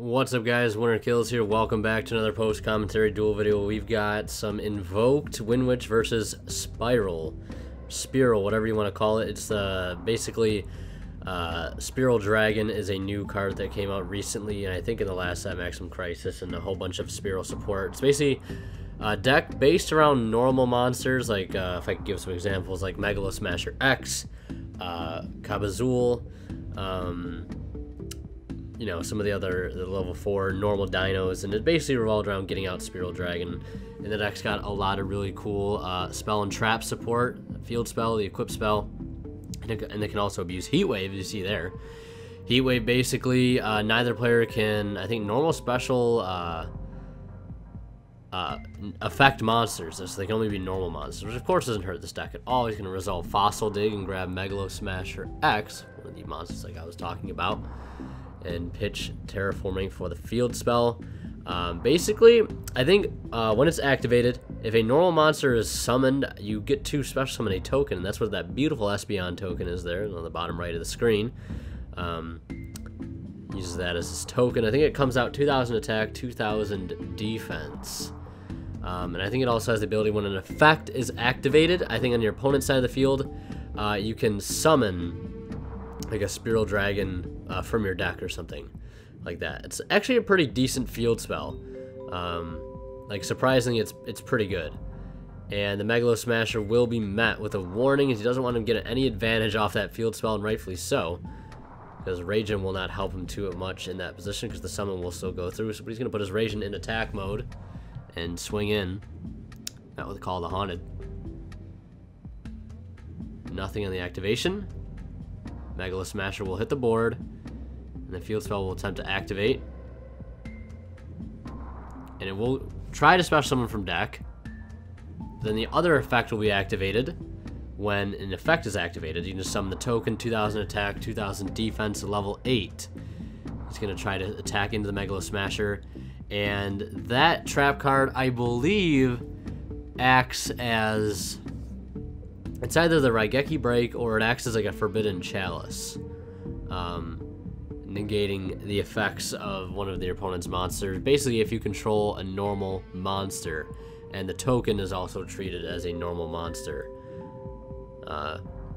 What's up, guys? Winner Kills here. Welcome back to another post-commentary duel video. We've got some Invoked Windwitch versus Spiral, whatever you want to call it. It's basically Spiral Dragon is a new card that came out recently, and I think in the last set, Maximum Crisis, and a whole bunch of Spiral support. It's basically a deck based around normal monsters, like if I could give some examples, like Megalo Smasher X, Kabazul, you know, some of the level 4 normal dinos, and it basically revolved around getting out Spiral Dragon. And the deck's got a lot of really cool spell and trap support, field spell, the equip spell, and it can also abuse Heat Wave, as you see there. Heat Wave, basically, neither player can, I think, normal special affect monsters, so they can only be normal monsters, which of course doesn't hurt this deck at all. He's going to resolve Fossil Dig and grab Megalo Smasher X, one of the monsters like I was talking about, and pitch Terraforming for the field spell. Basically, I think when it's activated, if a normal monster is summoned, you get to special summon a token, and that's what that beautiful Espeon token is there on the bottom right of the screen. Uses that as his token. I think it comes out 2,000 attack, 2,000 defense. And I think it also has the ability when an effect is activated, I think on your opponent's side of the field, you can summon like a Spiral Dragon from your deck or something like that. It's actually a pretty decent field spell. Like, surprisingly, it's pretty good. And the Megalo Smasher will be met with a warning, as he doesn't want him to get any advantage off that field spell, and rightfully so, because Ragin will not help him too much in that position, because the summon will still go through. So he's going to put his Ragin in attack mode and swing in. That would call the Haunted. Nothing on the activation. Megalo Smasher will hit the board, and the field spell will attempt to activate. And it will try to special summon from deck. Then the other effect will be activated. When an effect is activated, you can just summon the token, 2,000 attack, 2,000 defense, level 8. He's going to try to attack into the Megalo Smasher. And that trap card, I believe, acts as... it's either the Raigeki Break or it acts as like a Forbidden Chalice, negating the effects of one of your opponent's monsters. Basically, if you control a normal monster, and the token is also treated as a normal monster.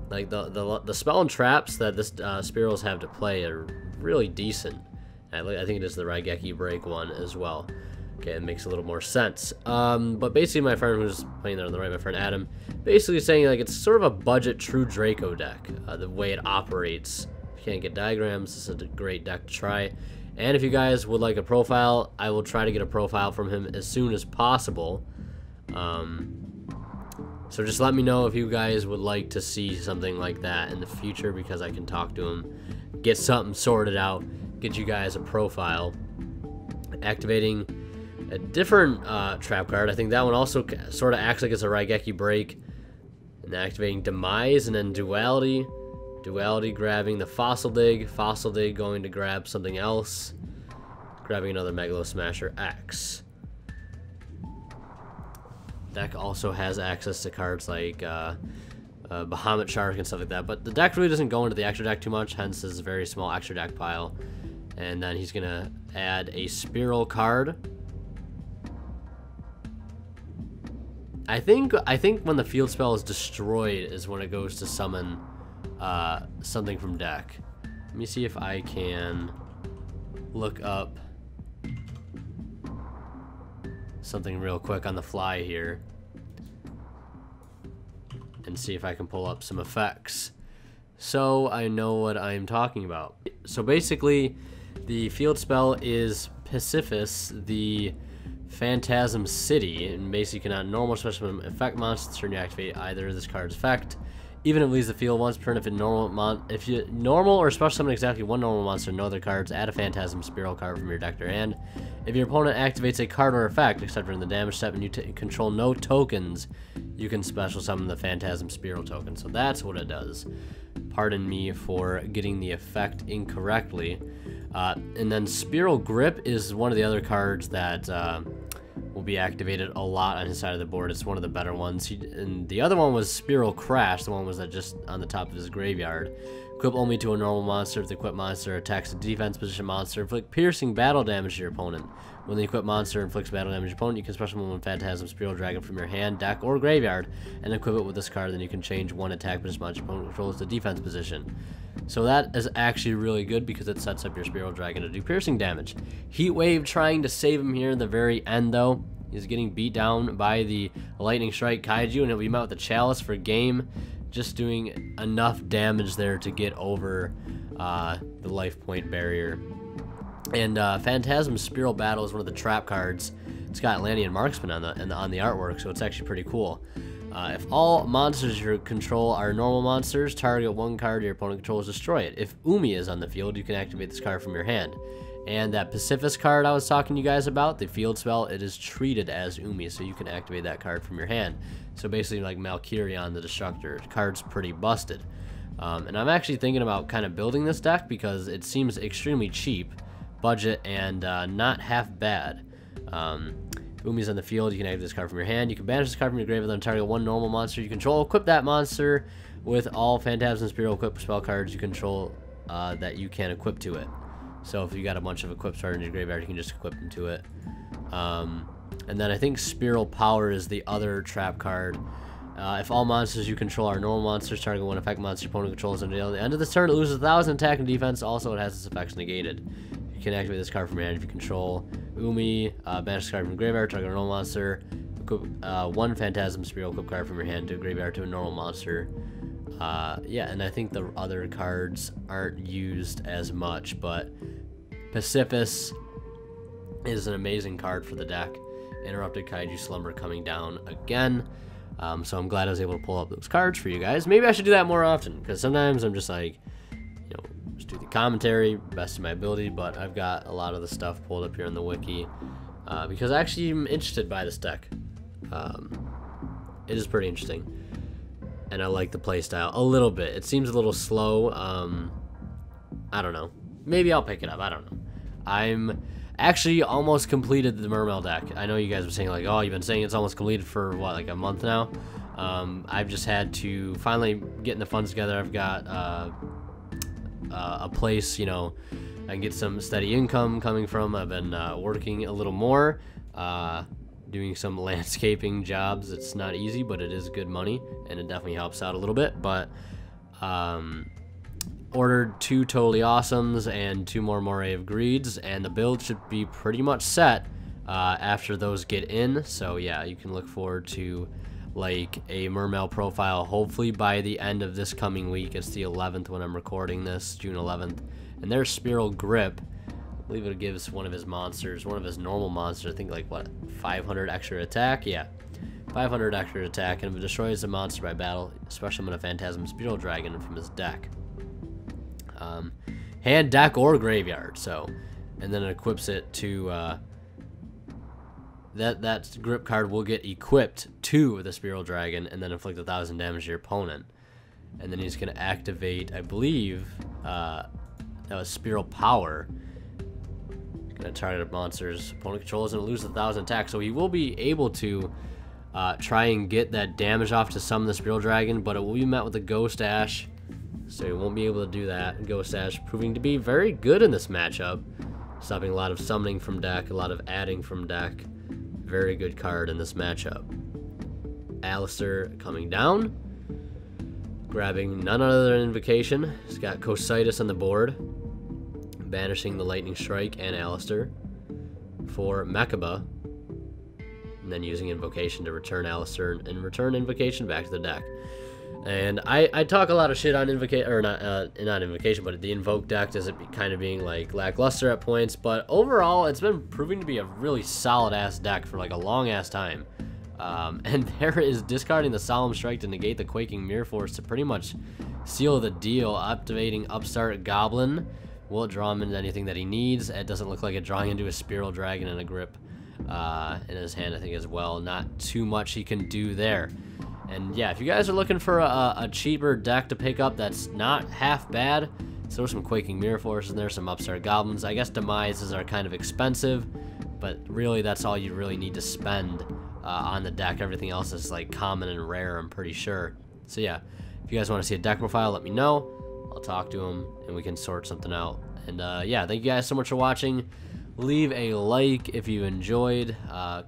Like the spell and traps that this Spirals have to play are really decent. I think it is the Raigeki Break one as well. Okay, it makes a little more sense. But basically, my friend who's playing there on the right, my friend Adam, basically saying like it's sort of a budget True Draco deck. The way it operates. If you can't get diagrams, this is a great deck to try. And if you guys would like a profile, I will try to get a profile from him as soon as possible. So just let me know if you guys would like to see something like that in the future, because I can talk to him, get something sorted out, get you guys a profile. Activating a different trap card. I think that one also sort of acts like it's a Raigeki Break. And activating Demise, and then Duality. Duality grabbing the Fossil Dig. Fossil Dig going to grab something else. Grabbing another Megalo Smasher X. Deck also has access to cards like Bahamut Shark and stuff like that. But the deck really doesn't go into the extra deck too much, hence this very small extra deck pile. And then he's going to add a Spiral card. I think when the field spell is destroyed is when it goes to summon something from deck. Let me see if I can look up something real quick on the fly here and see if I can pull up some effects so I know what I'm talking about. So basically, the field spell is Pacifist, the Phantasm City, and basically cannot normal special effect monsters turn you activate either of this card's effect, even if it leaves the field once per turn. If you normal or special summon exactly one normal monster, no other cards, add a Phantasm Spiral card from your deck to your hand. If your opponent activates a card or effect, except for the damage step, and you control no tokens, you can special summon the Phantasm Spiral token. So that's what it does. Pardon me for getting the effect incorrectly. And then Spiral Grip is one of the other cards that will be activated a lot on his side of the board. It's one of the better ones. And the other one was Spiral Crash. The one was that just on the top of his graveyard. Equip only to a normal monster. If the equipped monster attacks a defense position monster, inflict piercing battle damage to your opponent. When the equipped monster inflicts battle damage to your opponent, you can special summon Phantasm Spiral Dragon from your hand, deck, or graveyard, and equip it with this card. Then you can change one attack position monster your opponent controls to defense position. So that is actually really good because it sets up your Spiral Dragon to do piercing damage. Heat Wave trying to save him here in the very end, though. He's getting beat down by the Lightning Strike Kaiju, and he'll be met with the Chalice for game. Just doing enough damage there to get over the life point barrier. And Phantasm Spiral Battle is one of the trap cards. It's got Landian Marksman on the artwork, so it's actually pretty cool. If all monsters you control are normal monsters, target one card your opponent controls, destroy it. If Umi is on the field, you can activate this card from your hand. And that Pacifist card I was talking to you guys about, the field spell, it is treated as Umi, so you can activate that card from your hand. So basically like Malkyrion the Destructor. The card's pretty busted. And I'm actually thinking about kind of building this deck because it seems extremely cheap, budget, and not half bad. If Umi's on the field, you can activate this card from your hand. You can banish this card from your graveyard, then target one normal monster you control. Equip that monster with all Phantasm Spiral equipped spell cards you control that you can equip to it. So if you got a bunch of equipped cards in your graveyard, you can just equip them to it. And then I think Spiral Power is the other trap card. If all monsters you control are normal monsters, target one effect monster your opponent controls until the end of the turn, it loses 1,000 attack and defense. Also, it has its effects negated. You can activate this card from your hand if you control Umi. Banish this card from your graveyard, target a normal monster. Equip one Phantasm Spiral equip card from your hand to graveyard to a normal monster. Yeah, and I think the other cards aren't used as much, but Pacifist is an amazing card for the deck. Interrupted Kaiju Slumber coming down again. So I'm glad I was able to pull up those cards for you guys. Maybe I should do that more often, because sometimes I'm just like, you know, just do the commentary, best of my ability, but I've got a lot of the stuff pulled up here in the wiki, because I actually am interested by this deck. It is pretty interesting, and I like the playstyle a little bit. It seems a little slow. I don't know. Maybe I'll pick it up. I don't know. I'm actually almost completed the Mermail deck. I know you guys were saying like, oh, you've been saying it's almost completed for what, like a month now? I've just had to finally getting the funds together. I've got a place, you know, I can get some steady income coming from. I've been working a little more, doing some landscaping jobs. It's not easy, but it is good money, and it definitely helps out a little bit. But ordered 2 Totally Awesomes and 2 more Moray of Greeds, and the build should be pretty much set after those get in. So yeah, you can look forward to like a Mermail profile hopefully by the end of this coming week. It's the 11th when I'm recording this, June 11th. And there's Spiral Grip. I believe it gives one of his monsters, one of his normal monsters, I think like what, 500 extra attack? Yeah, 500 extra attack, and if it destroys a monster by battle, especially when a Phantasm Spiral Dragon from his deck. Hand, deck, or graveyard. So, and then it equips it to that grip card will get equipped to the Spiral Dragon and then inflict 1,000 damage to your opponent. And then he's going to activate, I believe, that was Spiral Power. Going to target monsters opponent controls and lose 1,000 attack. So he will be able to try and get that damage off to summon the Spiral Dragon, but it will be met with a Ghost Ash. So he won't be able to do that. Ghost Ash proving to be very good in this matchup. Stopping a lot of summoning from deck, a lot of adding from deck. Very good card in this matchup. Alistair coming down. Grabbing none other than Invocation. He's got Cositus on the board. Banishing the Lightning Strike and Alistair for Mechaba. And then using Invocation to return Alistair and return Invocation back to the deck. And I talk a lot of shit on Invocation, or not Invocation, but the Invoked deck as it kind of being like lackluster at points. But overall, it's been proving to be a really solid ass deck for like a long ass time. And there is discarding the Solemn Strike to negate the Quaking Mirror Force to pretty much seal the deal. Activating Upstart Goblin will draw him into anything that he needs. It doesn't look like it drawing into a Spiral Dragon and a Grip in his hand, I think, as well. Not too much he can do there. And yeah, if you guys are looking for a cheaper deck to pick up that's not half bad, so there's some Quaking Mirror Forces in there, some Upstart Goblins. I guess Demises are kind of expensive, but really that's all you really need to spend on the deck. Everything else is like common and rare, I'm pretty sure. So yeah, if you guys want to see a deck profile, let me know. I'll talk to him, and we can sort something out. And yeah, thank you guys so much for watching. Leave a like if you enjoyed.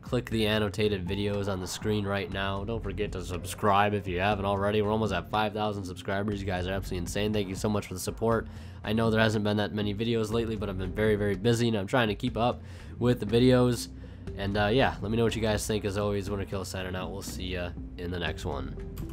Click the annotated videos on the screen right now. Don't forget to subscribe if you haven't already. We're almost at 5,000 subscribers. You guys are absolutely insane. Thank you so much for the support. I know there hasn't been that many videos lately, but I've been very, very busy, and I'm trying to keep up with the videos. And yeah, let me know what you guys think. As always, Winterkill signing out. We'll see ya in the next one.